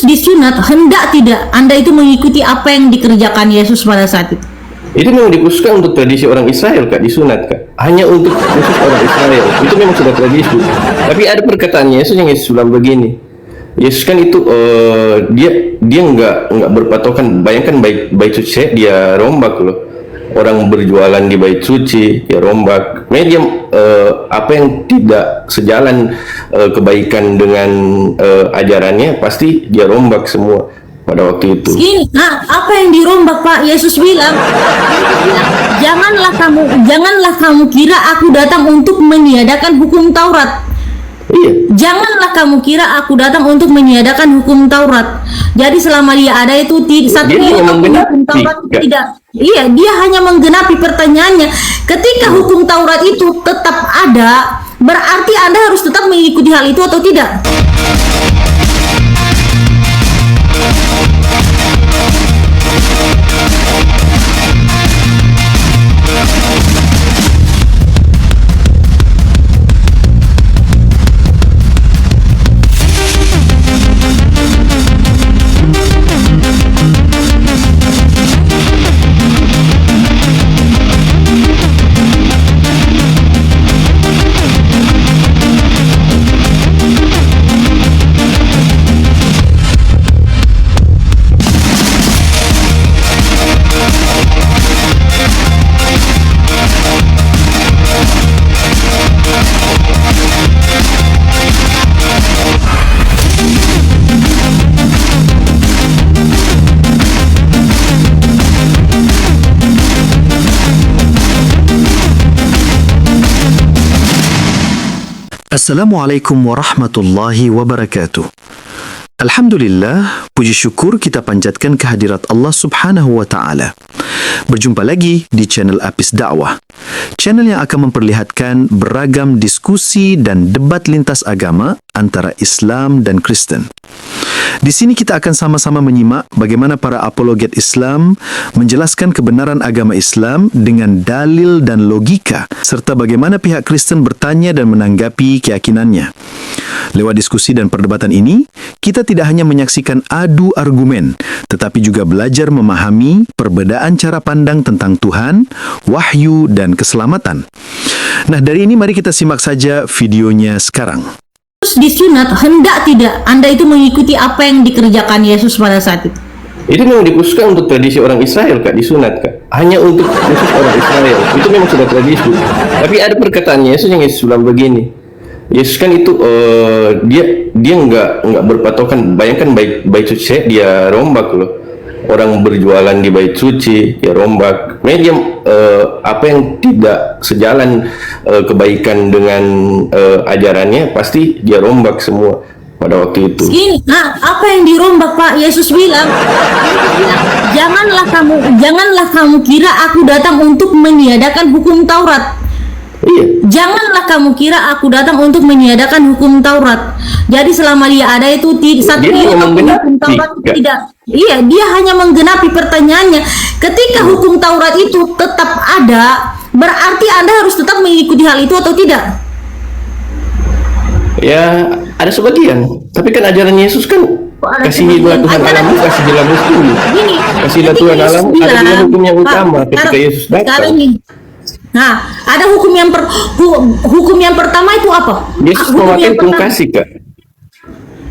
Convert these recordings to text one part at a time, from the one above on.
disunat, hendak tidak Anda itu mengikuti apa yang dikerjakan Yesus pada saat itu? Itu memang dikhususkan untuk tradisi orang Israel, Kak, disunat, Kak. Hanya untuk khusus orang Israel. Itu memang sudah tradisi. Tapi ada perkataan Yesus yang Yesus bilang begini. Yesus kan itu dia nggak berpatokan. Bayangkan bait suci dia rombak loh. Orang berjualan di bait suci ya rombak. Media apa yang tidak sejalan kebaikan dengan ajarannya pasti dia rombak semua pada waktu itu. Ini, apa yang dirombak Pak? Yesus bilang, janganlah kamu kira aku datang untuk meniadakan hukum Taurat. Iya. Janganlah kamu kira aku datang untuk meniadakan hukum Taurat. Jadi selama dia ada itu satu hukum Taurat tidak. Iya, dia hanya menggenapi. Pertanyaannya, ketika hukum Taurat itu tetap ada, berarti Anda harus tetap mengikuti hal itu atau tidak? Assalamualaikum warahmatullahi wabarakatuh. Alhamdulillah, puji syukur kita panjatkan kehadirat Allah Subhanahu wa taala. Berjumpa lagi di channel Apis Dakwah. Channel yang akan memperlihatkan beragam diskusi dan debat lintas agama antara Islam dan Kristen. Di sini kita akan sama-sama menyimak bagaimana para apologet Islam menjelaskan kebenaran agama Islam dengan dalil dan logika, serta bagaimana pihak Kristen bertanya dan menanggapi keyakinannya. Lewat diskusi dan perdebatan ini, kita tidak hanya menyaksikan adu argumen, tetapi juga belajar memahami perbedaan cara pandang tentang Tuhan, wahyu, dan keselamatan. Nah, dari ini mari kita simak saja videonya sekarang. Disunat, hendak tidak Anda itu mengikuti apa yang dikerjakan Yesus pada saat itu? Itu memang dikhususkan untuk tradisi orang Israel, Kak, disunat, Kak. Hanya untuk khusus orang Israel. Itu memang sudah tradisi. Tapi ada perkataan Yesus yang Yesus bilang begini. Yesus kan itu dia nggak berpatokan. Bayangkan bait suci dia rombak loh. Orang berjualan di bait suci ya rombak. Media apa yang tidak sejalan kebaikan dengan ajarannya pasti dia rombak semua pada waktu itu. Ini, apa yang dirombak Pak? Yesus bilang, janganlah kamu kira aku datang untuk meniadakan hukum Taurat. Iya. Janganlah kamu kira aku datang untuk meniadakan hukum Taurat. Jadi selama dia ada itu satu hukum Taurat tidak. Iya, dia hanya menggenapi. Pertanyaannya, ketika hukum Taurat itu tetap ada, berarti Anda harus tetap mengikuti hal itu atau tidak? Ya, ada sebagian. Tapi kan ajaran Yesus kan kasihilah Tuhan Allahmu, kasihilah musuhmu. Kasihilah Tuhan Allahmu, ada hukum yang utama ketika Yesus datang. Nah, ada hukum yang pertama itu apa? Yesus memakai hukum kasih, Kak.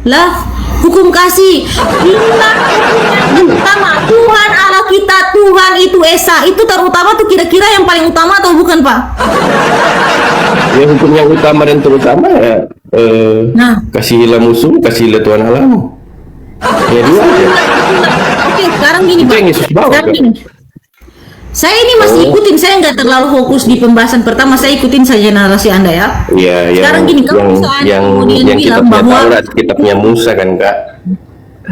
Lah, hukum kasih. Inilah hukum yang utama. Tuhan Allah kita, Tuhan itu Esa. Itu terutama tuh kira-kira yang paling utama atau bukan, Pak? Ya, hukum yang utama dan terutama ya kasihilah musuh, kasihilah Tuhan Allahmu. Ya, dua aja. Oke, sekarang gini, itu Pak. yang Yesus bawa, Sekarang gini. Saya ini masih ikutin, saya nggak terlalu fokus di pembahasan pertama, saya ikutin saja narasi Anda ya. Iya, sekarang gini, kalau yang bilang bahwa kitabnya Musa kan, Kak.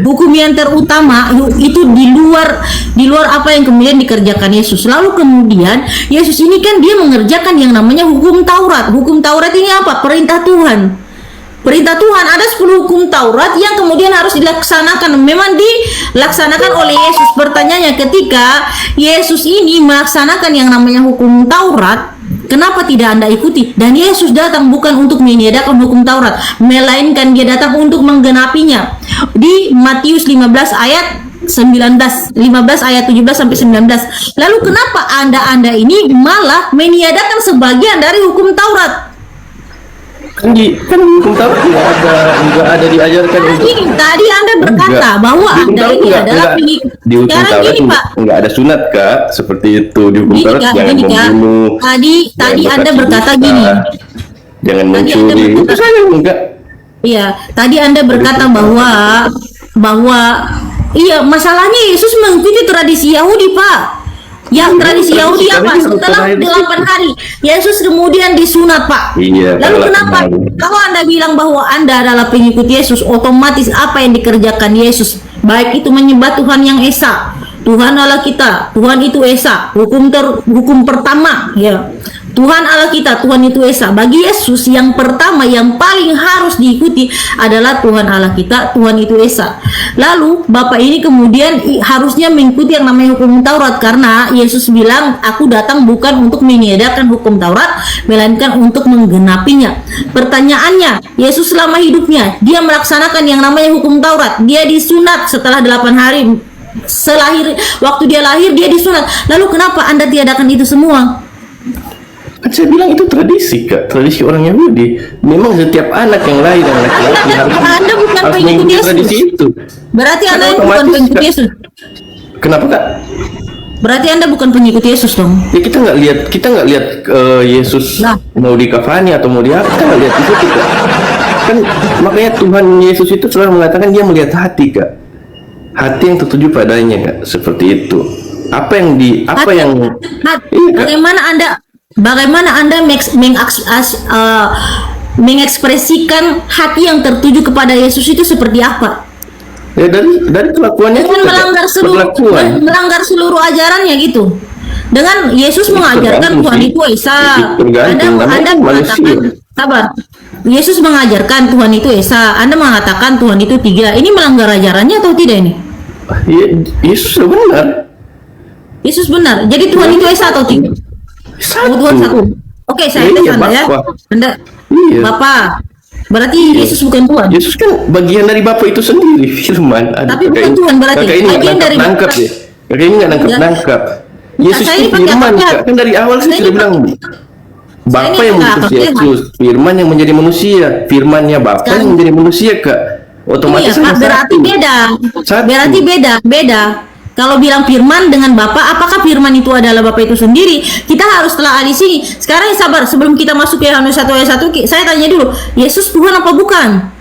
Hukum yang terutama itu di luar apa yang kemudian dikerjakan Yesus. Lalu kemudian Yesus ini kan dia mengerjakan yang namanya hukum Taurat. Hukum Taurat ini apa? Perintah Tuhan. Perintah Tuhan, ada 10 hukum Taurat yang kemudian harus dilaksanakan. Memang dilaksanakan oleh Yesus. Pertanyaannya, ketika Yesus ini melaksanakan yang namanya hukum Taurat, Kenapa tidak Anda ikuti? Dan Yesus datang bukan untuk meniadakan hukum Taurat, melainkan dia datang untuk menggenapinya. Di Matius 15 ayat 19, 15 ayat 17 sampai 19. Lalu kenapa Anda ini malah meniadakan sebagian dari hukum Taurat? Kan hukum Taurat nggak ada diajarkan untuk. Tadi Anda berkata bahwa Anda ini adalah pengikut. Di hukum Sekarang Taurat gini Pak, nggak ada sunat Kak, seperti itu di hukum Taurat. Jangan membunuh. Tadi Anda berkata gini. Jangan mencuri. Itu saya enggak. Iya, tadi Anda berkata bahwa iya, masalahnya Yesus mengikuti tradisi Yahudi, Pak. Yang tradisi Yahudi apa? Setelah 8 hari Yesus kemudian disunat, Pak. Iya. Lalu kenapa? Kalau Anda bilang bahwa Anda adalah pengikut Yesus, otomatis apa yang dikerjakan Yesus? Baik itu menyembah Tuhan yang Esa, Tuhan Allah kita, Tuhan itu Esa, hukum pertama, ya. Tuhan Allah kita, Tuhan itu Esa. Bagi Yesus yang pertama yang paling harus diikuti adalah Tuhan Allah kita, Tuhan itu Esa. Lalu Bapak ini kemudian harusnya mengikuti yang namanya hukum Taurat, karena Yesus bilang, aku datang bukan untuk meniadakan hukum Taurat, melainkan untuk menggenapinya. Pertanyaannya, Yesus selama hidupnya dia melaksanakan yang namanya hukum Taurat. Dia disunat setelah 8 hari waktu dia lahir dia disunat. Lalu kenapa Anda tiadakan itu semua? Kan saya bilang itu tradisi Kak, tradisi orang Yahudi. Memang setiap anak yang lahir yang laki-laki Anda bukan harus pengikut mengikuti Yesus. tradisi itu. Berarti Kan Anda bukan otomatis, pengikut Kak. Yesus. Kenapa Kak? Berarti Anda bukan pengikut Yesus dong. Ya kita nggak lihat Yesus Nah. mau dikafani atau mau diapa, kita nggak lihat itu Kak. Kan makanya Tuhan Yesus itu selalu mengatakan dia melihat hati Kak. Hati yang tertuju padanya Kak, seperti itu. Iya, Kak. Bagaimana Anda mengekspresikan hati yang tertuju kepada Yesus itu seperti apa? Ya dari kelakuannya Dengan Kak, melanggar seluruh ajarannya gitu. Dengan Yesus mengajarkan Tuhan itu Esa. Anda mengatakan sabar. Yesus mengajarkan Tuhan itu Esa. Anda mengatakan Tuhan itu 3. Ini melanggar ajarannya atau tidak ini? Yesus benar. Yesus benar. Jadi Tuhan itu Esa atau 3? Tuhan satu. Oke, saya tes Anda ya. Anda Iya. Bapak. Berarti Yesus bukan Tuhan. Yesus kan bagian dari Bapa itu sendiri, firman. Tapi bukan Tuhan berarti. Kakak ini Bagian dari nangkap Bapa. ya. Kakak ini nggak nangkap. Yesus saya itu ini pakai firman akal Kak. sehat. Kan dari awal saya Saya sudah ini bilang Bapa ini yang pakai mengutus akal sehat. Yesus, firman yang menjadi manusia, firmannya Bapa yang menjadi manusia Kak. Otomatis Iya, Pak, hanya berarti satu. beda. Satu. Berarti beda. Kalau bilang firman dengan Bapa, apakah firman itu adalah Bapa itu sendiri? Kita harus telah di sini. Sekarang sabar, sebelum kita masuk ke Yohanes 1 ayat 1, saya tanya dulu, Yesus Tuhan apa bukan?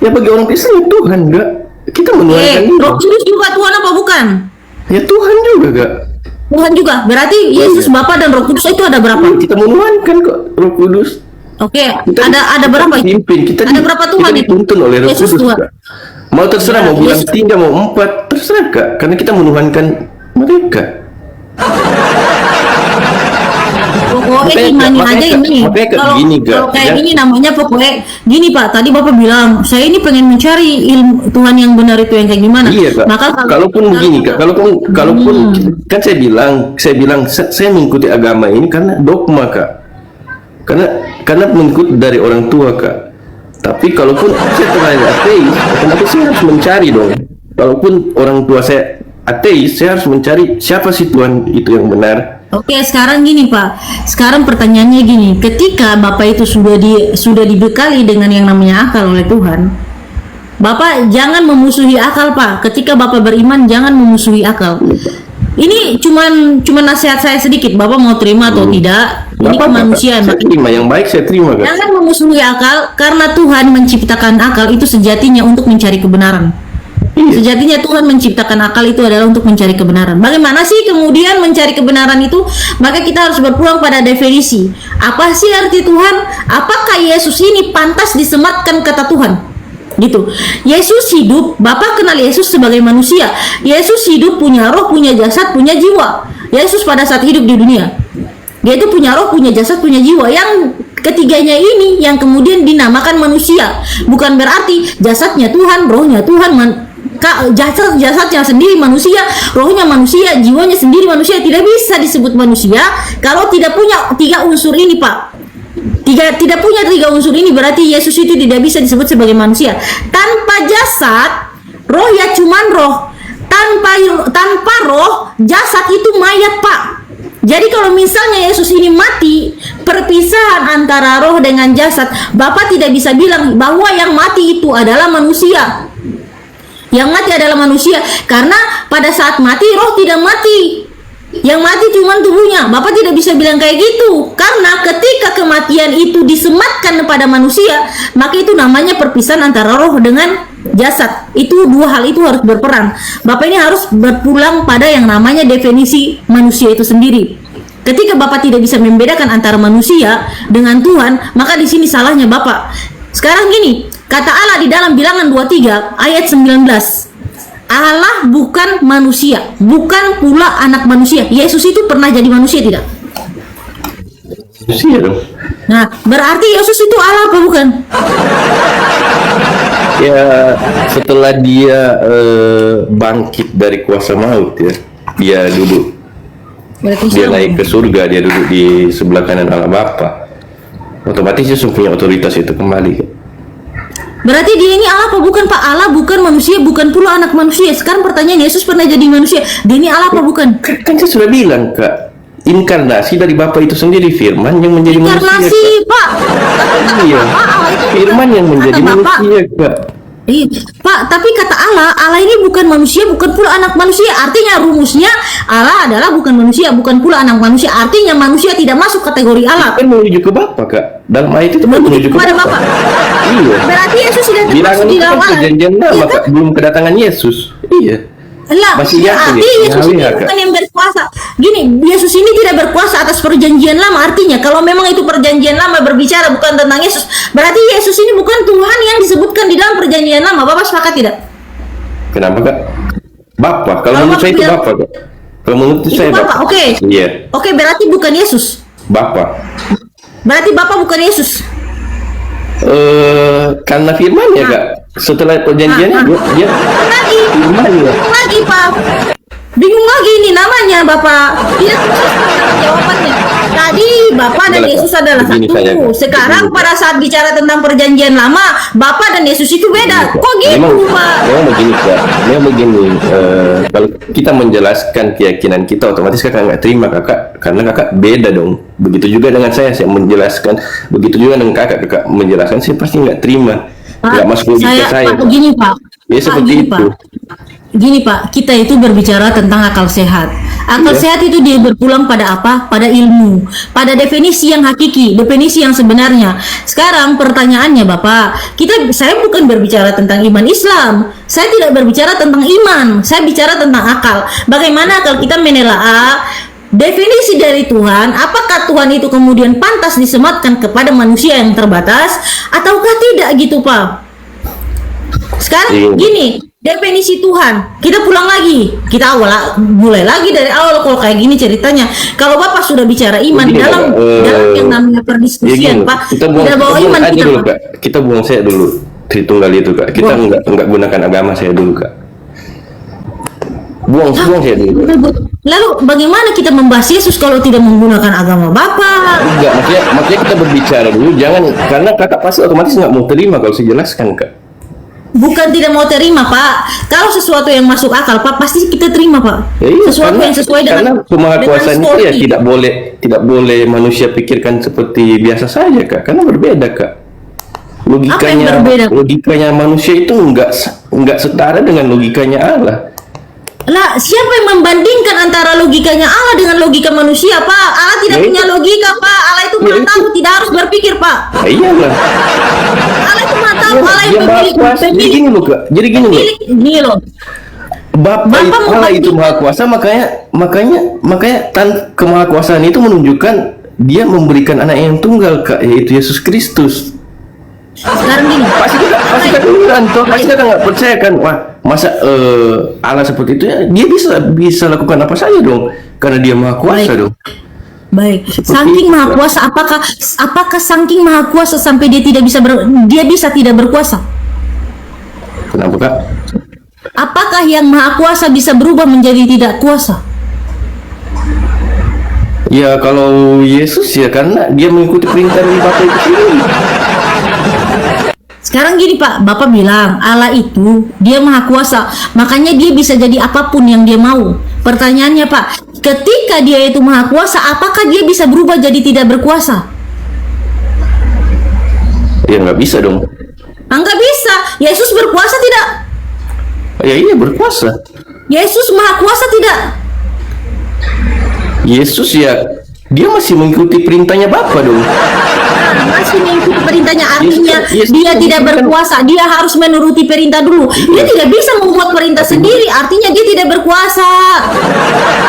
Ya bagi orang Kristen Tuhan enggak. Kita menuhankan dia. Roh Kudus juga Tuhan apa bukan? Ya Tuhan juga Kak. Tuhan juga. Berarti Yesus Bapa dan Roh Kudus itu ada berapa? Kita menuhankan kok Roh Kudus. Oke, Kita ada berapa? Ada berapa Tuhan kita itu? dituntun oleh Roh Yesus Kudus Tuhan. Kak. Mau terserah, Ya, mau bilang Yesus. 3, mau 4, terserah Kak. Karena kita menuhankan mereka. Pokoknya Makanya, imani Kak, aja ini. makanya kayak Kalau gini, Kak. kalau kayak Ya. gini namanya pokoknya gini Pak. Tadi Bapak bilang saya ini pengen mencari ilmu Tuhan yang benar itu yang kayak gimana. Iya Kak. Maka Kalaupun begini Kak, kalaupun kan saya bilang saya mengikuti agama ini karena dogma Kak. Karena mengikut dari orang tua Kak. Tapi kalaupun saya terlalu ateis, otomatis saya harus mencari dong. Kalaupun orang tua saya ateis, saya harus mencari siapa sih Tuhan itu yang benar. Oke, sekarang gini Pak. Sekarang pertanyaannya gini, ketika Bapak itu sudah dibekali dengan yang namanya akal oleh Tuhan, Bapak jangan memusuhi akal Pak. Ketika Bapak beriman jangan memusuhi akal. Ini cuman nasihat saya sedikit. Bapak mau terima atau tidak? Ini Bapak, kemanusiaan. saya terima yang baik, saya terima Kak. Jangan memusuhi akal, karena Tuhan menciptakan akal itu sejatinya untuk mencari kebenaran. Iya. Sejatinya Tuhan menciptakan akal itu adalah untuk mencari kebenaran. Bagaimana sih kemudian mencari kebenaran itu? Maka kita harus berpulang pada definisi. Apa sih arti Tuhan? Apakah Yesus ini pantas disematkan kata Tuhan? Gitu. Yesus hidup, Bapak kenal Yesus sebagai manusia. Yesus hidup, punya roh, punya jasad, punya jiwa. Yesus pada saat hidup di dunia, dia itu punya roh, punya jasad, punya jiwa. Yang ketiganya ini yang kemudian dinamakan manusia. Bukan berarti jasadnya Tuhan, rohnya Tuhan, jasadnya sendiri manusia, rohnya manusia, jiwanya sendiri manusia, tidak bisa disebut manusia kalau tidak punya tiga unsur ini, Pak. Tidak punya tiga unsur ini, berarti Yesus itu tidak bisa disebut sebagai manusia. Tanpa jasad, roh ya cuman roh. Tanpa roh, jasad itu mayat, Pak. Jadi kalau misalnya Yesus ini mati, perpisahan antara roh dengan jasad, Bapak tidak bisa bilang bahwa yang mati itu adalah manusia. Yang mati adalah manusia, karena pada saat mati roh tidak mati. Yang mati cuma tubuhnya. Bapak tidak bisa bilang kayak gitu, karena ketika kematian itu disematkan kepada manusia, maka itu namanya perpisahan antara roh dengan jasad. Itu dua hal itu harus berperan. Bapak ini harus berpulang pada yang namanya definisi manusia itu sendiri. Ketika Bapak tidak bisa membedakan antara manusia dengan Tuhan, maka di sini salahnya Bapak. Sekarang gini, kata Allah di dalam Bilangan 23 ayat 19. Allah bukan manusia, bukan pula anak manusia. Yesus itu pernah jadi manusia tidak? Manusia dong. Nah, berarti Yesus itu Allah apa bukan? Ya, setelah dia bangkit dari kuasa maut ya, dia duduk, Berarti dia sama. naik ke surga, dia duduk di sebelah kanan Allah Bapa. Otomatis Yesus punya otoritas itu kembali kan? Berarti dia ini Allah apa bukan, Pak? Allah bukan manusia, bukan pula anak manusia. Sekarang pertanyaan, Yesus pernah jadi manusia, dia ini Allah apa bukan? Kan saya sudah bilang, Kak, inkarnasi dari Bapa itu sendiri, Firman yang menjadi manusia. Inkarnasi, Pak. Iya, Firman yang menjadi Kata Bapak. manusia, Kak. Iya, Pak, tapi kata Allah ini bukan manusia, bukan pula anak manusia. Artinya rumusnya Allah adalah bukan manusia, bukan pula anak manusia. Artinya manusia tidak masuk kategori Allah. Kan menuju ke Bapa, Kak. Dalam ayat itu kan menuju ke kepada Bapa. Bapa. Iya. Berarti Yesus sudah termasuk Bilangan di itu dalam kan Allah. perjanjian lama, Iya, Kak. Belum kedatangan Yesus. Iya. Lah, Masih yakin berarti ya? Yesus ini Yahweh, Kak. bukan yang berkuasa. Gini, Yesus ini tidak berkuasa atas perjanjian lama. Artinya, kalau memang itu perjanjian lama berbicara bukan tentang Yesus, berarti Yesus ini bukan Tuhan yang disebutkan di dalam perjanjian lama. Bapak sepakat tidak? Kenapa, Kak? Bapa. Kalau Kalau menurut saya itu bilang- Bapa, Kak. Kalau menurut Itu saya Bapa, Bapa. oke. Iya, Oke, berarti bukan Yesus. Bapa. Berarti Bapak bukan Yesus. Karena firman-Nya, Kak. Setelah perjanjiannya dia Lagi. firman-Nya. Bingung lagi, Pak. Bingung lagi ini namanya, Bapak. Tidak susah jawabannya. Tadi Bapak dan Boleh, Yesus Kak. adalah Begini satu. saya, Kak. Sekarang Begini, pada saat bicara tentang perjanjian lama, Bapak dan Yesus itu beda. Kok gitu, Pak? Memang begini, Kak. Memang begini. Kalau kita menjelaskan keyakinan kita, otomatis Kakak nggak terima, Kakak. Karena Kakak beda dong. Begitu juga dengan saya menjelaskan. Begitu juga dengan Kakak menjelaskan, saya pasti nggak terima. Nggak masuk logika saya. Pak, begini, Pak. Ya, Pak, seperti gini, itu. Pak. Gini, Pak, kita itu berbicara tentang akal sehat. Akal Iya. sehat itu dia berpulang pada apa? Pada ilmu, pada definisi yang hakiki, definisi yang sebenarnya. Sekarang pertanyaannya, Bapak, saya bukan berbicara tentang iman Islam. Saya tidak berbicara tentang iman. Saya bicara tentang akal. Bagaimana akal kita menelaah definisi dari Tuhan? Apakah Tuhan itu kemudian pantas disematkan kepada manusia yang terbatas ataukah tidak gitu, Pak? Sekarang Iya. gini, definisi Tuhan. Kita pulang lagi. Kita mulai lagi dari awal kalau kayak gini ceritanya. Kalau Bapak sudah bicara iman Begini, dalam Kak, dalam yang namanya Ya perdiskusian, gini, Pak. kita buang iman aja kita, dulu, Pak. Kak. Kita buang saya dulu. Tritunggal itu, Kak. Kita nggak gunakan agama saya dulu, Kak. Buang saya dulu. Lalu bagaimana kita membahas Yesus kalau tidak menggunakan agama Bapak? Enggak, maksudnya kita berbicara dulu, jangan, karena Kakak pasti otomatis nggak mau terima kalau saya jelaskan, Kak. Bukan tidak mau terima, Pak. Kalau sesuatu yang masuk akal, Pak, pasti kita terima, Pak. Ya iya, Sesuatu yang sesuai dengan karena kemahakuasaan itu ya story. tidak boleh manusia pikirkan seperti biasa saja, Kak. Karena berbeda, Kak. berbeda? Logikanya manusia itu enggak setara dengan logikanya Allah. Lah, siapa yang membandingkan antara logikanya Allah dengan logika manusia, Pak? Allah tidak Ya, punya logika, Pak. Allah itu Ya, maha itu. tahu, tidak harus berpikir, Pak. Nah, iyalah. Allah itu maha tahu, Allah Dia yang maha kuasa. Jadi gini loh, Kak. Jadi gini loh. Gini loh. Bapak Bapak itu, Allah membandingkan- itu maha kuasa, makanya kemahakuasaan itu menunjukkan dia memberikan anak yang tunggal, Kak, yaitu Yesus Kristus. Sekarang gini. Pasti kita duluan toh, pasti kita nggak percaya kan, wah masa Allah seperti itu ya, dia bisa lakukan apa saja dong, karena dia maha kuasa Baik. dong. Baik, saking itu, maha Kak. kuasa, apakah saking maha kuasa sampai dia bisa tidak berkuasa? Kenapa, Kak? Apa apakah yang maha kuasa bisa berubah menjadi tidak kuasa? Ya kalau Yesus ya karena dia mengikuti perintah dari Bapa itu sendiri. Sekarang gini Pak, Bapak bilang Allah itu dia maha kuasa, makanya dia bisa jadi apapun yang dia mau. Pertanyaannya Pak, ketika dia itu maha kuasa, apakah dia bisa berubah jadi tidak berkuasa? Ya nggak bisa dong. Enggak bisa. Yesus berkuasa tidak? Ya iya berkuasa. Yesus maha kuasa tidak? Yesus ya dia masih mengikuti perintahnya Bapa dong. Masih mengikuti perintahnya, artinya Yesus dia kan tidak bukan- berkuasa, dia harus menuruti perintah dulu. Dia tidak bisa membuat perintah sendiri, artinya dia tidak berkuasa.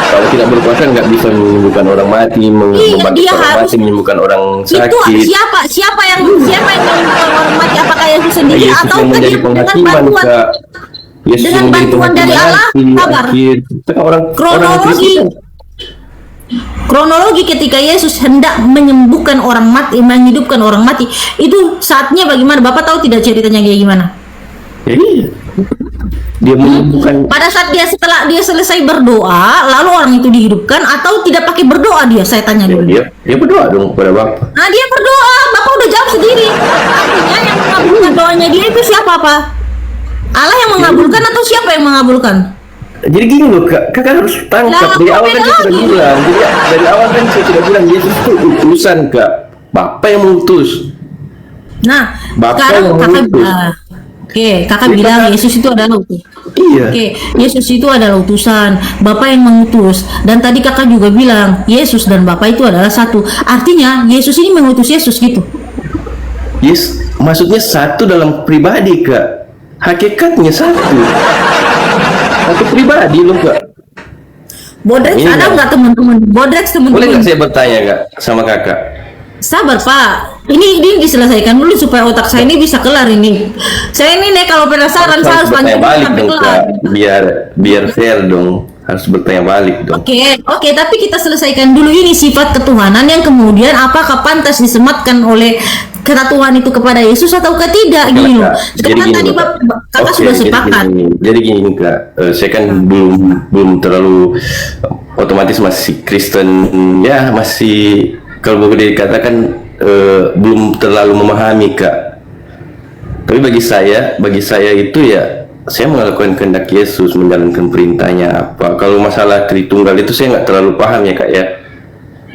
Kalau tidak berkuasa nggak bisa menyembuhkan orang mati, Iya, membangkitkan dia orang harus- mati, menyembuhkan orang Itu sakit. siapa yang menyembuhkan orang mati? Apakah Yesus sendiri Yesus atau yang menjadi dengan penghakiman bantuan? Kak. Yesus Dengan yang menjadi bantuan dari penghakiman Allah, hati, sabar. akhir. Orang Kronologi. Kronologi ketika Yesus hendak menyembuhkan orang mati, menghidupkan orang mati, itu saatnya bagaimana? Bapak tahu tidak ceritanya kayak gimana? Ya, iya. Dia menyembuhkan. Pada saat setelah dia selesai berdoa, lalu orang itu dihidupkan atau tidak pakai berdoa dia? Saya tanya Ya, dulu. dia berdoa dong kepada Bapa. Nah, dia berdoa, Bapak udah jawab sendiri. Artinya yang mengabulkan doanya dia itu siapa, Pak? Allah yang mengabulkan atau siapa yang mengabulkan? Jadi gini loh Kak, Kakak harus tangkap Lah, dari kok awal kan beda saya sudah lagi? bilang. Jadi dari awal kan saya sudah bilang Yesus itu utusan Kak. Bapa yang mengutus. Nah, Bapak sekarang yang kakak mengutus. bilang, kakak Jadi bilang kakak- Yesus itu adalah utusan. Iya. Yesus itu adalah utusan, Bapa yang mengutus. Dan tadi kakak juga bilang Yesus dan Bapa itu adalah satu. Artinya Yesus ini mengutus Yesus gitu. Yes, maksudnya satu dalam pribadi Kak. Hakikatnya satu. Satu pribadi loh Kak. Bodrex Ini ada nggak- nggak teman-teman? Bodrex Boleh nggak teman-teman. saya bertanya Kak sama Kakak? Sabar Pak, ini diselesaikan dulu supaya otak saya ini bisa kelar ini. Saya ini nih kalau penasaran saya harus bertanya lanjut balik sampai dong kelar. Kak. Biar fair dong. Harus bertanya balik dong. Oke, tapi kita selesaikan dulu ini sifat ketuhanan yang kemudian apakah pantas disematkan oleh kata Tuhan itu kepada Yesus atau tidak gini loh. Sekarang tadi kakak Oke, sudah sepakat. Jadi gini Kak, saya kan belum terlalu otomatis masih Kristen ya, masih kalau boleh dikatakan belum terlalu memahami Kak. Tapi bagi saya itu ya saya melakukan kehendak Yesus, menjalankan perintahnya apa. Kalau masalah Tritunggal itu saya nggak terlalu paham ya Kak ya.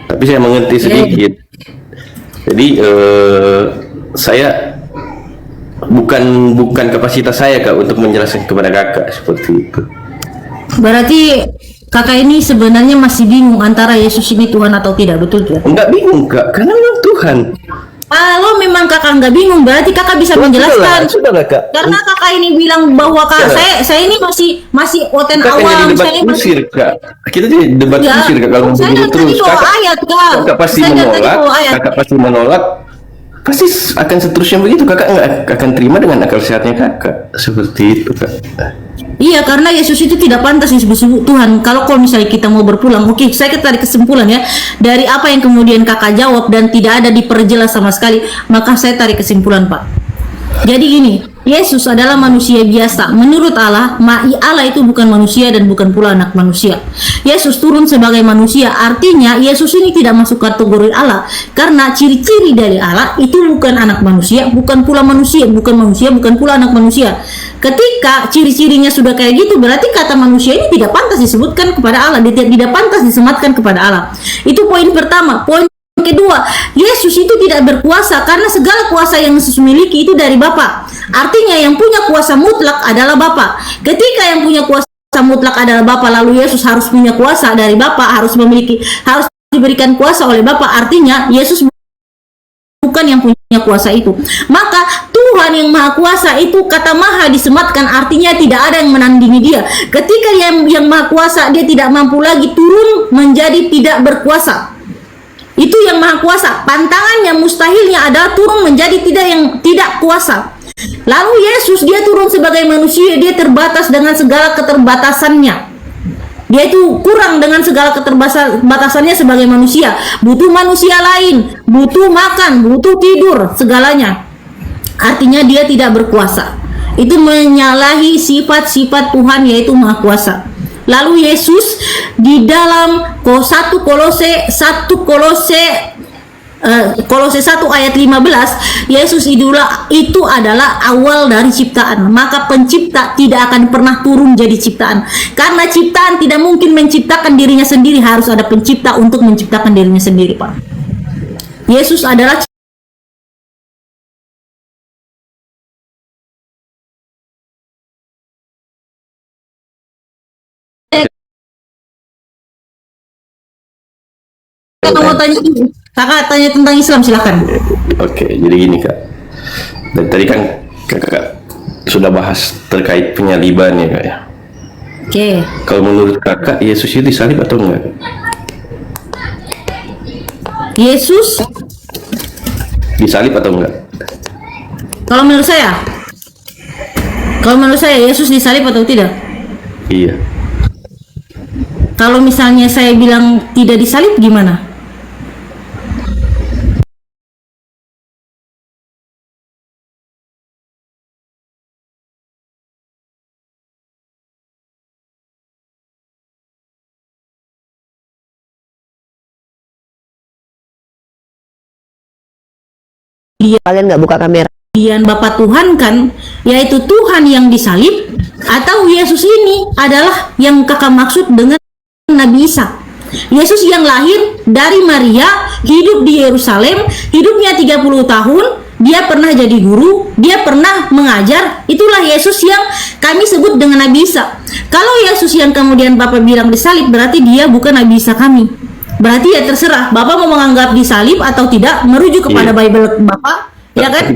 Tapi saya mengerti sedikit. Jadi saya bukan kapasitas saya Kak untuk menjelaskan kepada Kakak seperti itu. Berarti kakak ini sebenarnya masih bingung antara Yesus ini Tuhan atau tidak, betul tidak? Enggak bingung Kak, karena memang Tuhan. Kalau memang kakak nggak bingung, berarti kakak bisa menjelaskan. Sudahlah Kak. Karena kakak ini bilang bahwa saya ini masih oten Kita kan jadi awam, debat saya kusir Kak. Kita jadi debat Ya, kusir Kak kalau saya begitu dari tadi terus. bawa ayat, Kak. Kakak pasti Saya dari tadi menolak. bawa ayat. Kakak pasti menolak. Pasti akan seterusnya begitu. Kakak nggak akan terima dengan akal sehatnya Kakak. Seperti itu Kak. Iya, karena Yesus itu tidak pantas disebut Tuhan. Kalau misalnya kita mau berpulang, oke, saya tarik kesimpulan ya dari apa yang kemudian kakak jawab dan tidak ada diperjelas sama sekali, maka saya tarik kesimpulan Pak. Jadi gini, Yesus adalah manusia biasa. Menurut Allah, Allah itu bukan manusia dan bukan pula anak manusia. Yesus turun sebagai manusia, artinya Yesus ini tidak masuk kategori Allah. Karena ciri-ciri dari Allah itu bukan anak manusia, bukan pula manusia, bukan pula anak manusia. Ketika ciri-cirinya sudah kayak gitu, berarti kata manusia ini tidak pantas disebutkan kepada Allah, tidak pantas disematkan kepada Allah. Itu poin pertama. Poin kedua, Yesus itu tidak berkuasa karena segala kuasa yang Yesus miliki itu dari Bapa. Artinya yang punya kuasa mutlak adalah Bapa. Ketika yang punya kuasa mutlak adalah Bapa, lalu Yesus harus punya kuasa dari Bapa, harus diberikan kuasa oleh Bapa. Artinya Yesus bukan yang punya kuasa itu. Maka Tuhan yang maha kuasa itu kata maha disematkan, artinya tidak ada yang menandingi dia. Ketika yang maha kuasa dia tidak mampu lagi turun menjadi tidak berkuasa. Itu yang maha kuasa. Pantangannya, mustahilnya adalah turun menjadi tidak kuasa. Lalu Yesus dia turun sebagai manusia, dia terbatas dengan segala keterbatasannya. Dia itu kurang dengan segala keterbatasannya sebagai manusia. Butuh manusia lain, butuh makan, butuh tidur, segalanya. Artinya dia tidak berkuasa. itu menyalahi sifat-sifat Tuhan yaitu Maha Kuasa. Lalu Yesus di dalam Kolose 1 ayat 15, Yesus itu adalah awal dari ciptaan. Maka pencipta tidak akan pernah turun jadi ciptaan. Karena ciptaan tidak mungkin menciptakan dirinya sendiri, harus ada pencipta untuk menciptakan dirinya sendiri, Pak. Yesus adalah Kakak mau tanya, kakak tanya tentang Islam, silakan. Oke, jadi gini Kak. Dan tadi kan Kakak sudah bahas terkait penyaliban ya Kak ya. Oke. Kalau menurut Kakak, Yesus itu disalib atau enggak? Yesus, Disalib atau enggak? kalau menurut saya Yesus disalib atau tidak? Iya. Kalau misalnya saya bilang tidak disalib gimana? Kalian nggak buka kamera? Kemudian Bapa Tuhan kan, yaitu Tuhan yang disalib, atau Yesus ini adalah yang kakak maksud dengan Nabi Isa? Yesus yang lahir dari Maria, hidup di Yerusalem, hidupnya 30 tahun, dia pernah jadi guru, dia pernah mengajar, itulah Yesus yang kami sebut dengan Nabi Isa. Kalau Yesus yang kemudian Bapak bilang disalib, berarti dia bukan Nabi Isa kami. Berarti ya terserah, Bapak mau menganggap disalib atau tidak, merujuk kepada Bible Bapak, ya kan?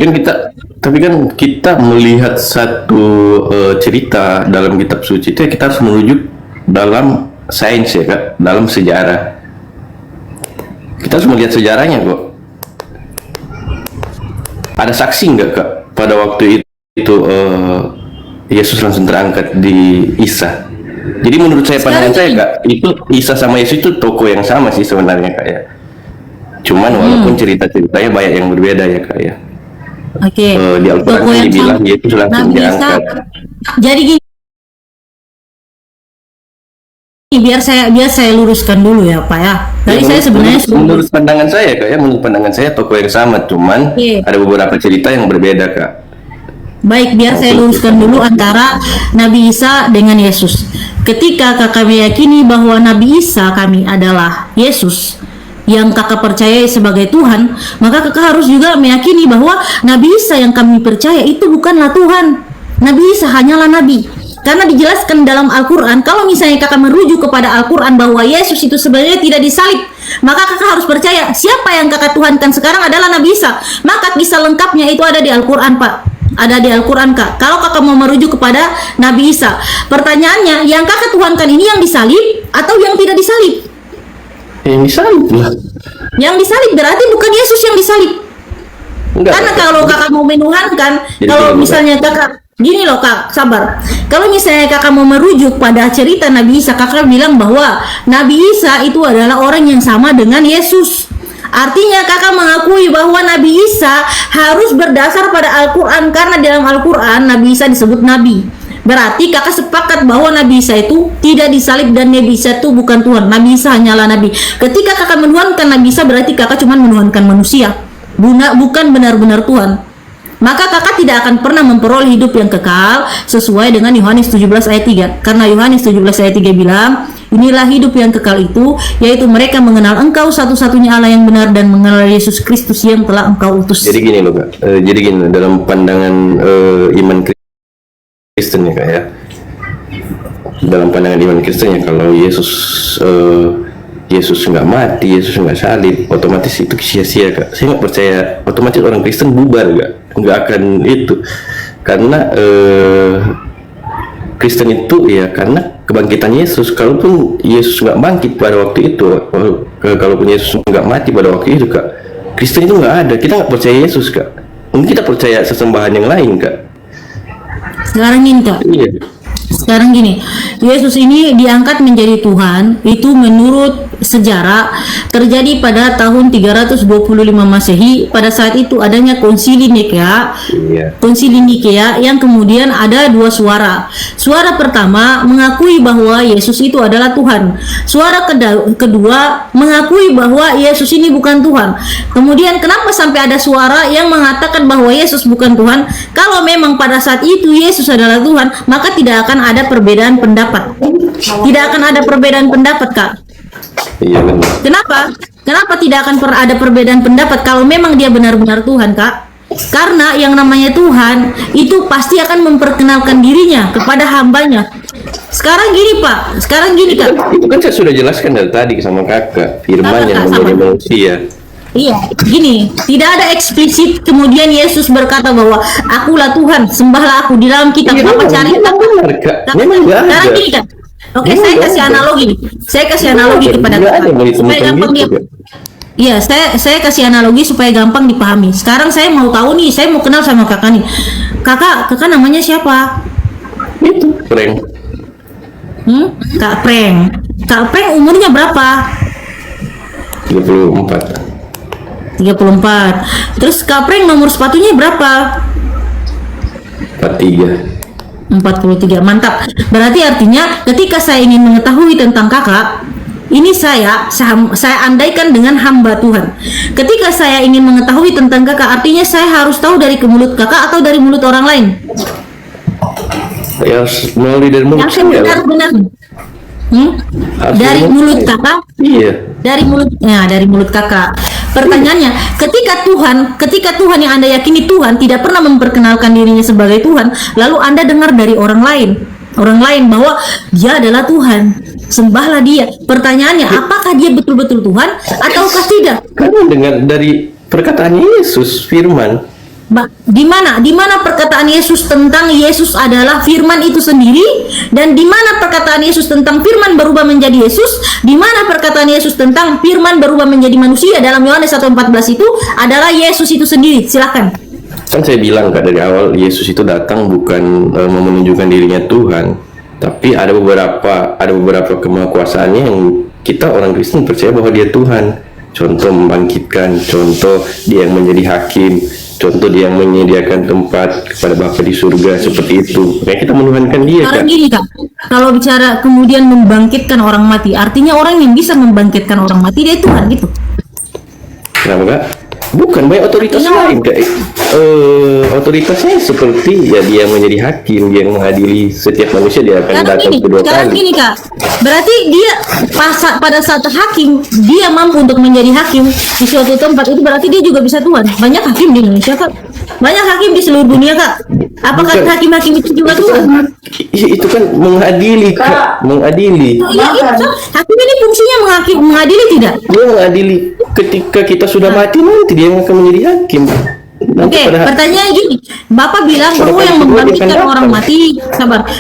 Tapi kan kita melihat satu cerita dalam kitab suci itu, kita harus merujuk dalam sains ya Kak, dalam sejarah. Kita harus melihat sejarahnya kok. Ada saksi nggak Kak pada waktu itu Yesus langsung terangkat di Isa? Jadi menurut saya, pandangan saya Kak, itu Isa sama Yesus itu tokoh yang sama sih sebenarnya Kak ya. Cuman walaupun cerita-ceritanya banyak yang berbeda ya Kak ya. Oke. Di Al-Quran Tokoh yang dibilang sama. Yesus langsung Nabi Isa. diangkat. Jadi gini, biar saya luruskan dulu ya Pak ya. Tadi saya sebenarnya menurut pandangan saya Kak ya, menurut pandangan saya tokoh yang sama, cuman Oke. ada beberapa cerita yang berbeda Kak. Baik, biar saya luruskan dulu antara Nabi Isa dengan Yesus. Ketika kakak meyakini bahwa Nabi Isa kami adalah Yesus yang kakak percayai sebagai Tuhan, maka kakak harus juga meyakini bahwa Nabi Isa yang kami percaya itu bukanlah Tuhan. Nabi Isa hanyalah Nabi. Karena dijelaskan dalam Al-Quran, kalau misalnya kakak merujuk kepada Al-Quran bahwa Yesus itu sebenarnya tidak disalib, maka kakak harus percaya siapa yang kakak tuhankan sekarang adalah Nabi Isa. Maka kisah lengkapnya itu ada di Al-Quran Pak. Ada di Al-Quran Kak. Kalau kakak mau merujuk kepada Nabi Isa, pertanyaannya, yang kakak tuhankan ini yang disalib atau yang tidak disalib? Yang disalib lah. Yang disalib berarti bukan Yesus yang disalib. Enggak. Karena kalau kakak mau menuhankan, Jadi kalau gini, misalnya kakak gini loh Kak, sabar. Kalau misalnya kakak mau merujuk pada cerita Nabi Isa, kakak bilang bahwa Nabi Isa itu adalah orang yang sama dengan Yesus. Artinya kakak mengakui bahwa Nabi Isa harus berdasar pada Al-Quran, karena dalam Al-Quran Nabi Isa disebut Nabi. Berarti kakak sepakat bahwa Nabi Isa itu tidak disalib dan Nabi Isa itu bukan Tuhan. Nabi Isa hanyalah Nabi. Ketika kakak menuhankan Nabi Isa, berarti kakak cuma menuhankan manusia, bukan benar-benar Tuhan. Maka kakak tidak akan pernah memperoleh hidup yang kekal sesuai dengan Yohanes 17 ayat 3. Karena Yohanes 17 ayat 3 bilang, inilah hidup yang kekal itu, yaitu mereka mengenal engkau satu-satunya Allah yang benar dan mengenal Yesus Kristus yang telah engkau utus. Jadi gini loh Kak, jadi gini, dalam pandangan iman Kristen ya Kak ya, dalam pandangan iman Kristen ya, kalau Yesus nggak mati, Yesus nggak salib, otomatis itu sia-sia Kak. Saya nggak percaya otomatis orang Kristen bubar nggak akan itu, karena Kristen itu ya karena kebangkitan Yesus. Kalaupun Yesus nggak bangkit pada waktu itu, kalaupun Yesus nggak mati pada waktu itu Kak, Kristen itu nggak ada. Kita nggak percaya Yesus Kak. Mungkin kita percaya sesembahan yang lain Kak. Sekarang ini Kak. Iya. Sekarang gini, Yesus ini diangkat menjadi Tuhan itu menurut sejarah terjadi pada tahun 325 Masehi. Pada saat itu adanya Konsili Nikea. Iya. Konsili Nikea yang kemudian ada dua suara. Suara pertama mengakui bahwa Yesus itu adalah Tuhan. Suara kedua mengakui bahwa Yesus ini bukan Tuhan. Kemudian kenapa sampai ada suara yang mengatakan bahwa Yesus bukan Tuhan? Kalau memang pada saat itu Yesus adalah Tuhan, maka tidak akan ada perbedaan pendapat. Tidak akan ada perbedaan pendapat, Kak. Iya benar. Kenapa? Kenapa tidak akan ada perbedaan pendapat kalau memang dia benar-benar Tuhan, Kak? Karena yang namanya Tuhan itu pasti akan memperkenalkan dirinya kepada hambanya. Sekarang gini, Pak. Sekarang gini, Kak. Itu kan saya sudah jelaskan dari tadi sama kakak. Firman yang Sama. menjadi manusia. Iya, gini, tidak ada eksplisit kemudian Yesus berkata bahwa akulah Tuhan, sembahlah aku di dalam kitab. Iya, Bapak memang, cari memang benar, Kak. Memang nggak ada. Sekarang gini, Kak. Oke, Memang saya nggak kasih ada. analogi. Saya kasih analogi kepada Nggak ada Kakak. yang mau Supaya ditemukan gampang dia. gitu, Kak. Iya, saya kasih analogi supaya gampang dipahami. Sekarang saya mau tahu nih, saya mau kenal sama Kakak nih. Kakak namanya siapa? Itu keren. Kak Preng. Kak Preng umurnya berapa? 34. 34. Terus Kak Preng nomor sepatunya berapa? 43. 43. Mantap. Berarti artinya ketika saya ingin mengetahui tentang Kakak, ini saya andaikan dengan hamba Tuhan. Ketika saya ingin mengetahui tentang Kakak, artinya saya harus tahu dari mulut Kakak atau dari mulut orang lain. Ya melalui dari mulut Yang saya. benar-benar. Harus Dari dari mulut saya. Kakak? Iya. Dari mulut Kakak. Pertanyaannya, ketika Tuhan yang Anda yakini Tuhan tidak pernah memperkenalkan dirinya sebagai Tuhan, lalu Anda dengar dari orang lain bahwa dia adalah Tuhan, sembahlah dia. Pertanyaannya, apakah dia betul-betul Tuhan ataukah tidak? Karena dengar dari perkataan Yesus, firman. Di mana perkataan Yesus tentang Yesus adalah firman itu sendiri, dan di mana perkataan Yesus tentang firman berubah menjadi Yesus, di mana perkataan Yesus tentang firman berubah menjadi manusia dalam Yohanes 1:14 itu adalah Yesus itu sendiri. Silakan. Kan saya bilang Kak dari awal, Yesus itu datang bukan mau menunjukkan dirinya Tuhan, tapi ada beberapa kemahakuasaannya yang kita orang Kristen percaya bahwa dia Tuhan. Contoh membangkitkan, contoh dia yang menjadi hakim, contoh dia yang menyediakan tempat kepada Bapa di surga, seperti itu. Kayak kita menuhankan dia, Sekarang Kak. gini, Kak, kalau bicara kemudian membangkitkan orang mati, artinya orang yang bisa membangkitkan orang mati dia Tuhan gitu. Kenapa, Kak? Bukan, banyak otoritas lain, Kak. Otoritasnya seperti ya dia menjadi hakim, dia yang mengadili setiap manusia, dia akan datang kedua Sekarang kali. gini, Kak, berarti dia pada saat hakim dia mampu untuk menjadi hakim di suatu tempat, itu berarti dia juga bisa Tuhan. Banyak hakim di Indonesia, Kak. Banyak hakim di seluruh dunia, Kak. Apakah Bukan. hakim-hakim itu juga Itu Tuhan? kan, itu kan mengadili, Kak. Mengadili. Iya, itu kan. Hakim ini fungsinya mengadili tidak? Dia mengadili ketika kita sudah mati, nanti dia yang akan menjadi hakim. Nanti Oke, pertanyaan gini, Bapak bilang bahwa yang membangkitkan orang mati,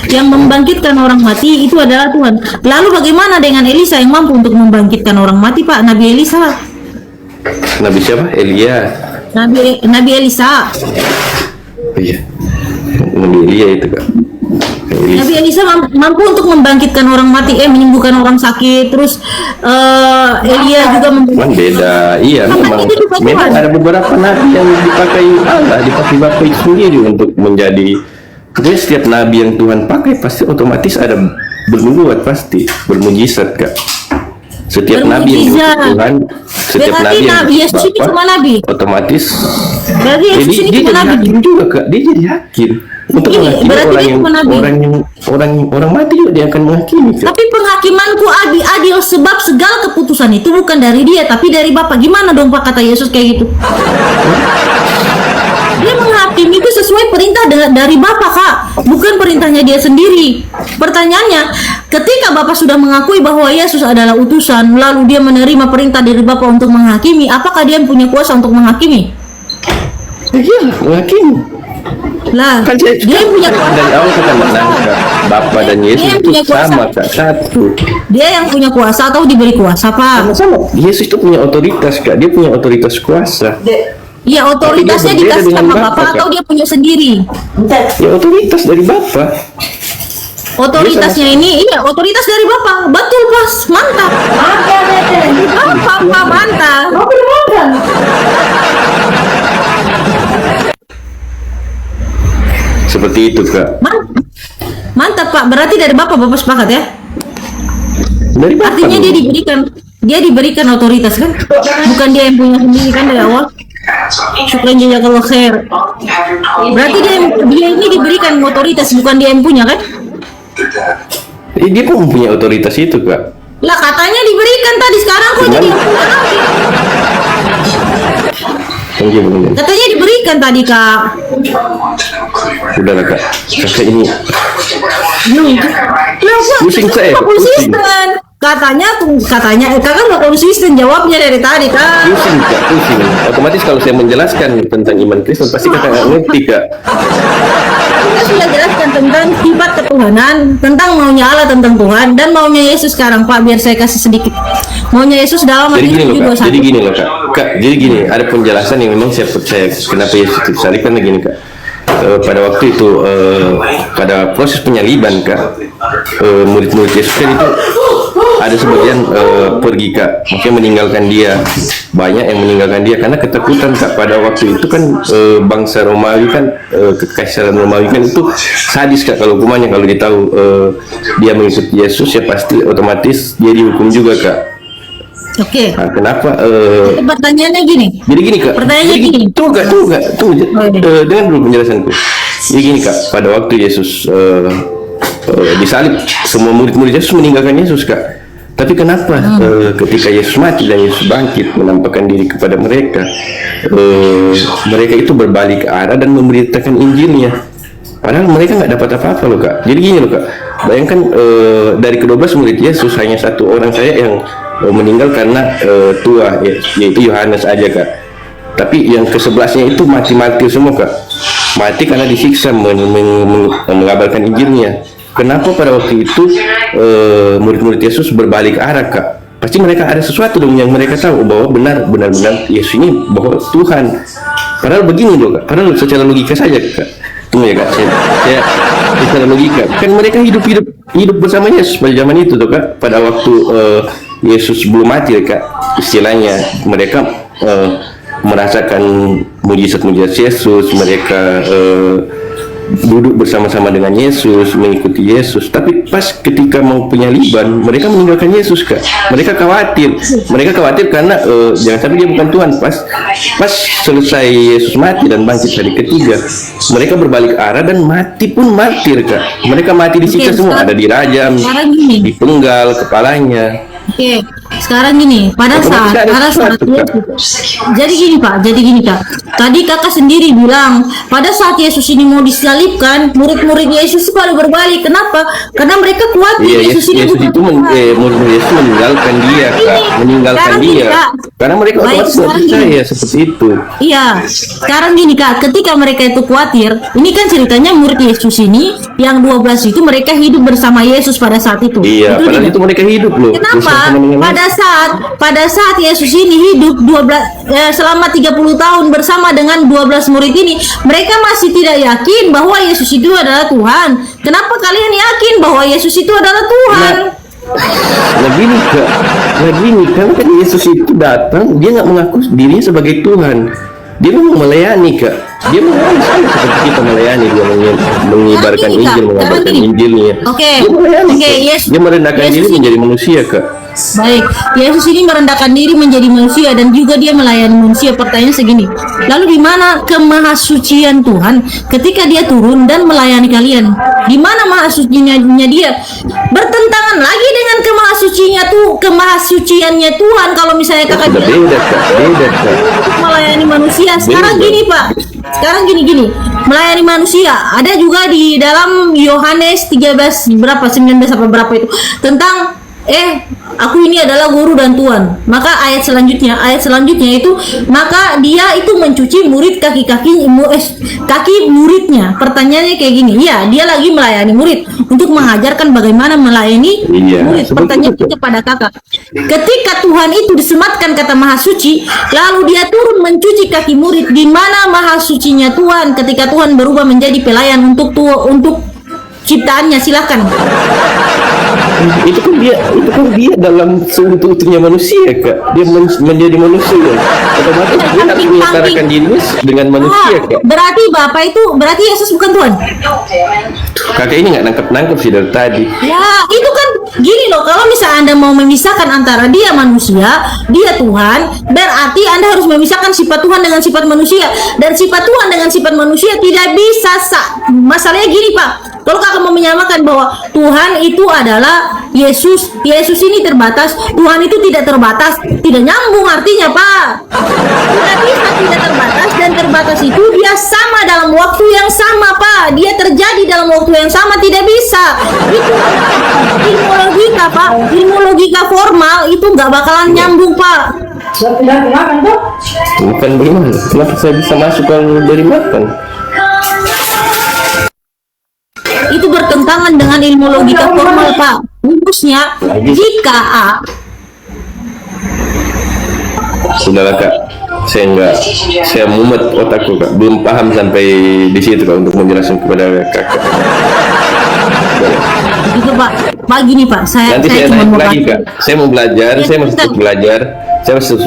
yang membangkitkan orang mati itu adalah Tuhan. Lalu bagaimana dengan Elisa yang mampu untuk membangkitkan orang mati, Pak? Nabi Elisa. Nabi siapa? Elia. Nabi Elisa. Iya. Nabi Elia itu, Kak. Nabi Elisa mampu untuk membangkitkan orang mati, menyembuhkan orang sakit. Terus Elia juga Cuman beda, iya memang ada beberapa nabi yang dipakai Allah, dipakai Bapa itu sendiri untuk menjadi. Jadi setiap nabi yang Tuhan pakai pasti otomatis ada bernubuat, pasti bermujizat, Kak. Setiap nabi yang diutus Tuhan, setiap berarti nabi yang Nabi Yesus ini cuma nabi. otomatis. Berarti Yesus ini dia cuma jadi nabi. hakim juga, Kak. Dia jadi hakim untuk Ini, menghakimi berarti dia cuma nabi. orang mati juga dia akan menghakimi, Kak. Tapi penghakimanku adil sebab segala keputusan itu bukan dari dia tapi dari Bapa. Gimana dong, Pak, kata Yesus kayak gitu? Dia menghakimi itu sesuai perintah dari Bapa, Kak, bukan perintahnya dia sendiri. Pertanyaannya, ketika Bapa sudah mengakui bahwa Yesus adalah utusan, lalu dia menerima perintah dari Bapa untuk menghakimi, apakah dia punya kuasa untuk menghakimi? Iya, menghakimi. Lah, Kan saya dia punya kuasa. dari awal kita menangkap Bapa dan Yesus Dia itu punya kuasa. sama, Kak, satu. Dia yang punya kuasa atau diberi kuasa, Pak? Sama-sama. Yesus itu punya otoritas, Kak. Dia punya otoritas kuasa. Ya, otoritasnya Tapi dia berbeda dikasih dengan sama Bapa, Bapa atau Kak. dia punya sendiri? Ya otoritas dari Bapa. Otoritasnya ini, iya otoritas dari Bapak. Betul bos, mantap. Bapak mantap. Seperti itu Kak. Mantap Pak, berarti dari Bapak sepakat ya? Dari Bapak Artinya loh. dia diberikan otoritas kan? Bukan dia yang punya sendiri kan dari awal? Syukran jazakallah khair. Berarti dia ini diberikan otoritas, bukan dia yang punya kan? Dia pun punya otoritas itu Kak. Lah katanya diberikan tadi, sekarang kok jadi yang punya lagi? Iya benar. Katanya diberikan tadi Kak. Udahlah Kak. Kakak ini pusing saya. Kok konsisten? Katanya kakak nggak konsisten jawabnya dari tadi Kak. Pusing Kak, pusing. Otomatis kalau saya menjelaskan tentang iman Kristen pasti Kakak nggak ngerti Kak. Kita sudah jelaskan tentang sifat ketuhanan, tentang maunya Allah tentang Tuhan, dan maunya Yesus sekarang Pak. Biar saya kasih sedikit. Maunya Yesus dalam Jadi gini loh Kak. 21. Jadi gini loh Kak. Kak, jadi gini. Ada penjelasan yang memang saya percaya kenapa Yesus disalibkan gini Kak. Pada waktu itu pada proses penyaliban Kak, murid-murid Yesus kan itu ada sebagian pergi Kak, maksudnya meninggalkan dia. Banyak yang meninggalkan dia karena ketakutan Kak. Pada waktu itu kan bangsa Romawi kan, kekaisaran Romawi kan itu sadis Kak. Kalau hukumannya kalau dia tahu dia mengikuti Yesus ya pasti otomatis dia dihukum juga Kak. Oke. Nah, kenapa? Pertanyaannya gini. Jadi gini Kak. Pertanyaannya Jadi gini. Tunggu. Dengar dulu penjelasanku. Jadi gini Kak. Pada waktu Yesus disalib, semua murid-murid Yesus meninggalkan Yesus Kak. Tapi kenapa ketika Yesus mati dan Yesus bangkit menampakkan diri kepada mereka, mereka itu berbalik arah dan memberitakan Injilnya. Padahal mereka nggak dapat apa-apa loh Kak. Jadi gini loh Kak. Bayangkan dari ke-12 murid Yesus hanya satu orang saya yang meninggal karena tua, yaitu Yohanes aja Kak. Tapi yang ke-11-nya itu mati semua Kak. Mati karena disiksa mengabarkan Injilnya. Kenapa pada waktu itu murid-murid Yesus berbalik arah Kak? Pasti mereka ada sesuatu dong yang mereka tahu bahwa benar-benar Yesus ini bahwa Tuhan. Padahal begini loh Kak. Padahal secara logika saja Kak. Tunggu ya Kak. Saya secara logika kan mereka hidup bersama Yesus pada zaman itu tuh Kak. Pada waktu Yesus belum mati Kak, istilahnya mereka merasakan mujizat-mujizat Yesus, mereka duduk bersama-sama dengan Yesus, mengikuti Yesus. Tapi pas ketika mau penyaliban, mereka meninggalkan Yesus Kak. Mereka khawatir karena jangan sampai dia bukan Tuhan. Pas selesai Yesus mati dan bangkit hari ketiga, mereka berbalik arah dan mati pun martir Kak. Mereka mati disiksa semua, ada dirajam, dipenggal kepalanya. Oke, sekarang gini, pada saat jadi gini Kak. Tadi kakak sendiri bilang pada saat Yesus ini mau disalibkan, murid-murid Yesus pada berbalik. Kenapa? Karena mereka khawatir Yesus itu murid Yesus meninggalkan dia Kak, meninggalkan dia. Karena mereka otomatis tidak percaya seperti itu. Iya, sekarang gini Kak, ketika mereka itu khawatir, ini kan ceritanya murid Yesus ini yang 12 itu mereka hidup bersama Yesus pada saat itu. Iya, padahal itu mereka hidup loh. Kenapa? Pada saat Yesus ini hidup selama 30 tahun bersama dengan 12 murid ini, mereka masih tidak yakin bahwa Yesus itu adalah Tuhan. Kenapa kalian yakin bahwa Yesus itu adalah Tuhan? Nah gini karena kan Yesus itu datang, dia nggak mengaku dirinya sebagai Tuhan. Dia memang melayani Kak. Dia melayani sama seperti kita melayani. Dia mengibarkan Injil, mengabarkan Injilnya. Dia melayani Kak. Dia merendahkan diri menjadi manusia Kak. Baik, Yesus ini merendahkan diri menjadi manusia dan juga dia melayani manusia. Pertanyaan segini, lalu di mana kemahasucian Tuhan ketika dia turun dan melayani kalian? Di mana mahasuciannya dia? Bertentangan lagi dengan kemahasuciannya Tuhan. Kalau misalnya kakak bilang beda Kak. melayani manusia. Sekarang gini Pak, melayani manusia. Ada juga di dalam Yohanes 13 berapa 19 apa berapa itu tentang aku ini adalah guru dan Tuhan. Maka ayat selanjutnya itu maka dia itu mencuci kaki muridnya. Pertanyaannya kayak gini, ya dia lagi melayani murid untuk mengajarkan bagaimana melayani murid. Pertanyaan kepada kakak, ketika Tuhan itu disematkan kata maha suci, lalu dia turun mencuci kaki murid, di mana maha sucinya Tuhan ketika Tuhan berubah menjadi pelayan untuk ciptaannya, silakan. Itu kan dia dalam seutuh-utuhnya manusia, Kak. Dia menjadi manusia. Otomatis dia harus menyetarakan dirinya dengan manusia, Kak. Berarti Yesus bukan Tuhan. Kakak ini nggak nangkep sih dari tadi. Ya, itu kan gini loh, kalau misalnya Anda mau memisahkan antara dia manusia, dia Tuhan, berarti Anda harus memisahkan sifat Tuhan dengan sifat manusia. Dan sifat Tuhan dengan sifat manusia tidak bisa masalahnya gini, Pak. Kalau kakak mau menyamakan bahwa Tuhan itu adalah Yesus ini terbatas, Tuhan itu tidak terbatas, tidak nyambung artinya, Pak. Tidak bisa tidak terbatas, dan terbatas itu dia sama dalam waktu yang sama, Pak. Dia terjadi dalam waktu yang sama, tidak bisa. Itu ilmu logika, Pak. Ilmu logika formal itu nggak bakalan nyambung, Pak. Bukan bagaimana? Kenapa saya bisa masuk kalau dari makan? Itu bertentangan dengan ilmu logika formal, Pak. Rumusnya jika A. Sudahlah, Kak. Saya mumet otakku, Kak. Belum paham sampai di situ, Kak, untuk menjelaskan kepada Kakak. Itu, Pak. Pak gini, Pak. Nanti saya cuma naik mau lagi, kasih. Kak. Saya mau belajar, Ya, saya masih terus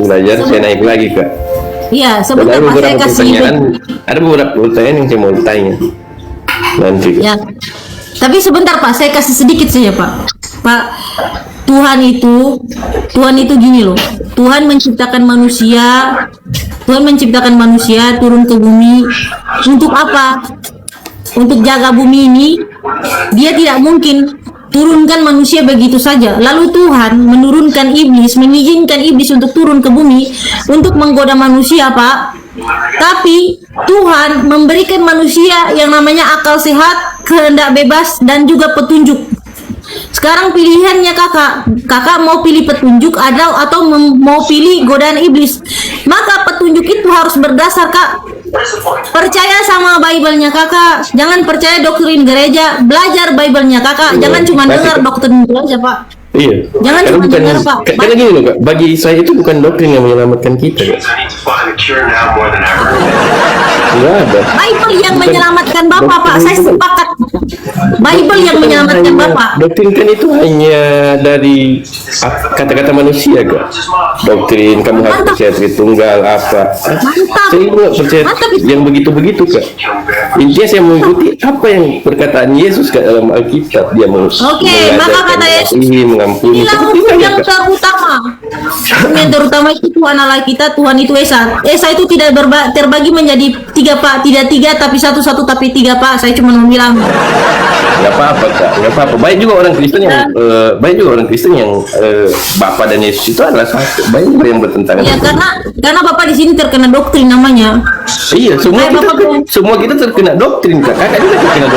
belajar. Saya naik lagi, Kak. Iya, Dan sebentar, ada Pak. Saya beberapa kasih. pertanyaan, yang saya mau tanya. Nanti, Kak. Ya. Tapi sebentar, Pak, saya kasih sedikit saja, Pak. Pak, Tuhan itu gini loh. Tuhan menciptakan manusia turun ke bumi untuk apa? Untuk jaga bumi ini. Dia tidak mungkin turunkan manusia begitu saja. Lalu Tuhan mengizinkan iblis untuk turun ke bumi untuk menggoda manusia, Pak. Tapi Tuhan memberikan manusia yang namanya akal sehat, kehendak bebas, dan juga petunjuk. Sekarang pilihannya kakak mau pilih petunjuk atau mau pilih godaan iblis. Maka petunjuk itu harus berdasar, Kak. Percaya sama Bible-nya kakak, jangan percaya doktrin gereja. Belajar Bible-nya kakak, jangan cuma dengar doktrin gereja, Pak. Iya. Jangan Karena cuma dengar, Pak. Karena gini loh, Kak. Bagi saya itu bukan doktrin yang menyelamatkan kita, Kak. Enggak ada. Bible yang menyelamatkan Bapak, Pak. Saya sepakat. Bible yang menyelamatkan Bapak. Doktrin kan itu hanya dari kata-kata manusia, Kak. Doktrin kamu harus Mantap. percaya Tritunggal apa. Mantap. Saya nggak percaya Mantap itu. yang begitu-begitu, Kak. Intinya saya mengikuti apa yang perkataan Yesus, Kak, dalam Alkitab. Dia Oke, maka kata Yesus, mengampuni. inilah Seperti hukum saya, yang Kak. terutama. Hukum yang terutama itu Tuhan Allah kita, Tuhan itu Esa. Esa itu tidak terbagi menjadi 3, Pak. Tidak 3 tapi 1 tapi 3, Pak. Saya cuma mau bilang. Nggak apa-apa, Kak. Nggak apa-apa. Banyak juga orang Kristen yang Bapa dan Yesus itu adalah satu. Banyak juga yang bertentangan. Ya, karena Bapak di sini terkena doktrin namanya. Iya, Bapak semua kita terkena doktrin, Kak. Kakak juga terkena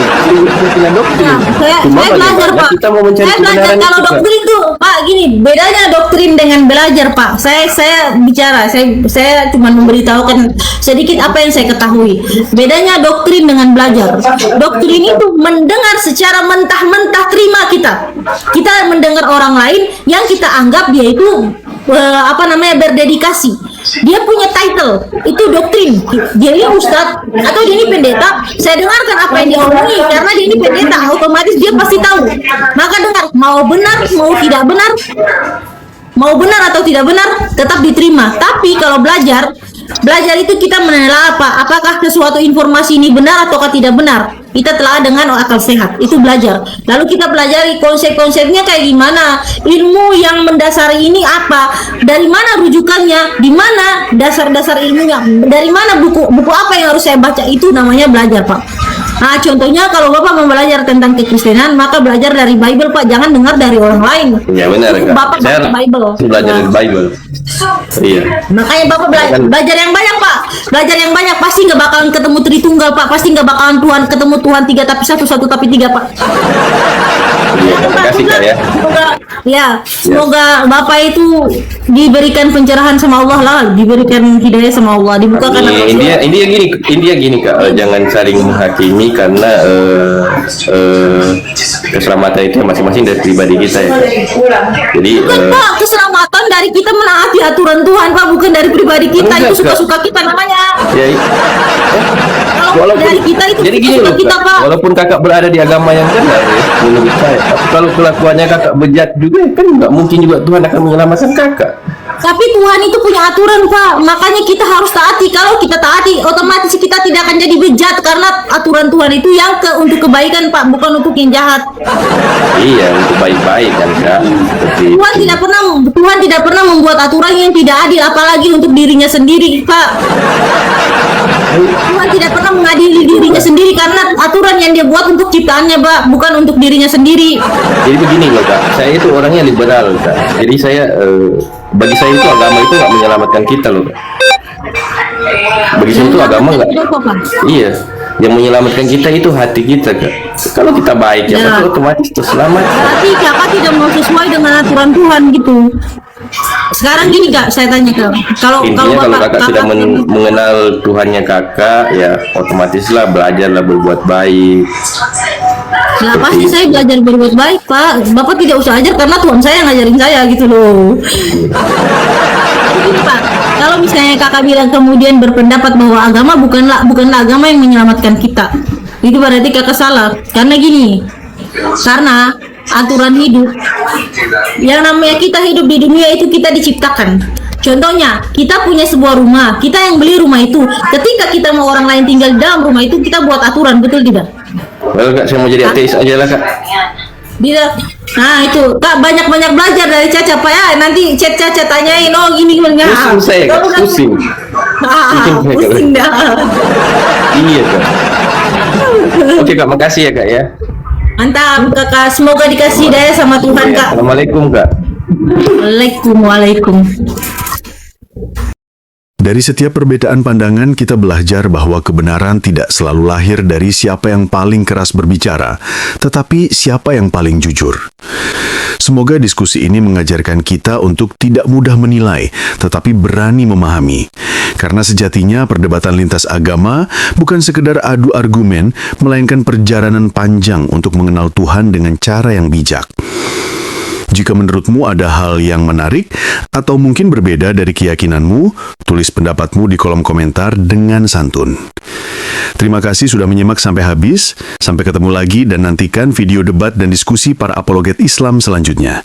doktrin. Ya, saya belajar, Pak. Kita mau mencari Saya belajar kebenaran kalau itu, Kak. doktrin tuh, Pak, gini, bedanya doktrin dengan belajar, Pak. Saya bicara, saya cuma memberitahukan sedikit apa yang saya ketahui. Bedanya doktrin dengan belajar. Doktrin itu mendengar secara mentah-mentah terima kita. Kita mendengar orang lain yang kita anggap dia itu berdedikasi. Dia punya title, itu doktrin. Dia ini ustadz atau dia ini pendeta. Saya dengarkan apa yang dia omongi karena dia ini pendeta, otomatis dia pasti tahu. Maka dengar, mau benar, mau tidak benar, mau benar atau tidak benar, tetap diterima. Tapi kalau belajar itu kita menelaah apakah sesuatu informasi ini benar ataukah tidak benar. Kita telah dengan akal sehat, itu belajar. Lalu kita pelajari konsep-konsepnya kayak gimana, ilmu yang mendasari ini apa, dari mana rujukannya, di mana dasar-dasar ilmunya, dari mana buku apa yang harus saya baca, itu namanya belajar, Pak. Nah, contohnya kalau Bapak mau belajar tentang kekristenan, maka belajar dari Bible, Pak. Jangan dengar dari orang lain. Ya benar, Kak. Bapak Saya baca Bible. belajar dari Bible. Iya. Makanya Bapak belajar yang banyak, Pak. Belajar yang banyak, pasti nggak bakalan ketemu Tritunggal, Pak. Pasti nggak bakalan ketemu Tuhan 3 tapi 1 tapi 3, Pak. Iya, terima kasih, Kak, ya. Semoga Bapak itu diberikan pencerahan sama Allah lah, diberikan hidayah sama Allah, dibukakan akal sehat. India gini, Kak. Jangan saling menghakimi karena keselamatan itu masing-masing dari pribadi kita, ya, Kak. Jadi Bukan, Pak, keselamatan dari kita menaati aturan Tuhan, Pak, bukan dari pribadi kita. Enggak, Itu suka-suka kita namanya. ya, Kalau dari kita itu jadi gini loh, kita, Kak. Pak. Walaupun kakak berada di agama yang benar ya, menurut saya, tapi kalau kelakuannya kakak bejat juga, kan nggak mungkin juga Tuhan akan menyelamatkan kakak. Tapi Tuhan itu punya aturan, Pak. Makanya kita harus taati. Kalau kita taati, otomatis kita tidak akan jadi bejat karena aturan Tuhan itu yang untuk kebaikan, Pak, bukan untuk yang jahat. Iya, untuk baik-baik kan, Kak. Seperti Tuhan tidak pernah membuat aturan yang tidak adil, apalagi untuk dirinya sendiri, Pak. Tuhan tidak pernah mengadili dirinya sendiri karena aturan yang dia buat untuk ciptaannya, Pak, bukan untuk dirinya sendiri. Jadi begini loh, Kak. Saya itu orangnya liberal, Kak. Jadi saya bagi saya itu agama itu nggak menyelamatkan kita loh, Kak. Bagi saya itu agama nggak. Iya, yang menyelamatkan kita itu hati kita, Kak. Kalau kita baik ya, pasti otomatis terselamat. Berarti kakak tidak mau sesuai dengan aturan Tuhan gitu. Sekarang gini, Kak, saya tanya Kak, kalau Intinya kalau kakak sudah mengenal Tuhannya kakak, ya otomatislah belajarlah berbuat baik. Nah, pasti saya belajar berbuat baik, Pak. Bapak tidak usah ajar karena Tuhan saya yang ngajarin saya gitu loh. Jadi, Pak, kalau misalnya kakak bilang kemudian berpendapat bahwa agama bukanlah agama yang menyelamatkan kita, itu berarti kakak salah. Karena gini, karena aturan hidup yang namanya kita hidup di dunia itu kita diciptakan. Contohnya, kita punya sebuah rumah, kita yang beli rumah itu. Ketika kita mau orang lain tinggal di dalam rumah itu, kita buat aturan, betul tidak? Well, Kak, saya mau jadi ateis aja lah, Kak. Bila, nah itu Kak banyak belajar dari Caca, Pak ya. Nanti Caca tanyain, oh gini gini. Pusing saya, Kak, pusing. Pusing dah. Iya, Kak. Oke, Kak, makasih ya, Kak ya. Mantap Kakak, semoga dikasih daya sama Tuhan, Kak. Assalamualaikum, Kak. Waalaikum. Dari setiap perbedaan pandangan, kita belajar bahwa kebenaran tidak selalu lahir dari siapa yang paling keras berbicara, tetapi siapa yang paling jujur. Semoga diskusi ini mengajarkan kita untuk tidak mudah menilai, tetapi berani memahami. Karena sejatinya perdebatan lintas agama bukan sekedar adu argumen, melainkan perjalanan panjang untuk mengenal Tuhan dengan cara yang bijak. Jika menurutmu ada hal yang menarik atau mungkin berbeda dari keyakinanmu, tulis pendapatmu di kolom komentar dengan santun. Terima kasih sudah menyimak sampai habis. Sampai ketemu lagi dan nantikan video debat dan diskusi para apologet Islam selanjutnya.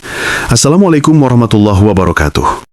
Assalamualaikum warahmatullahi wabarakatuh.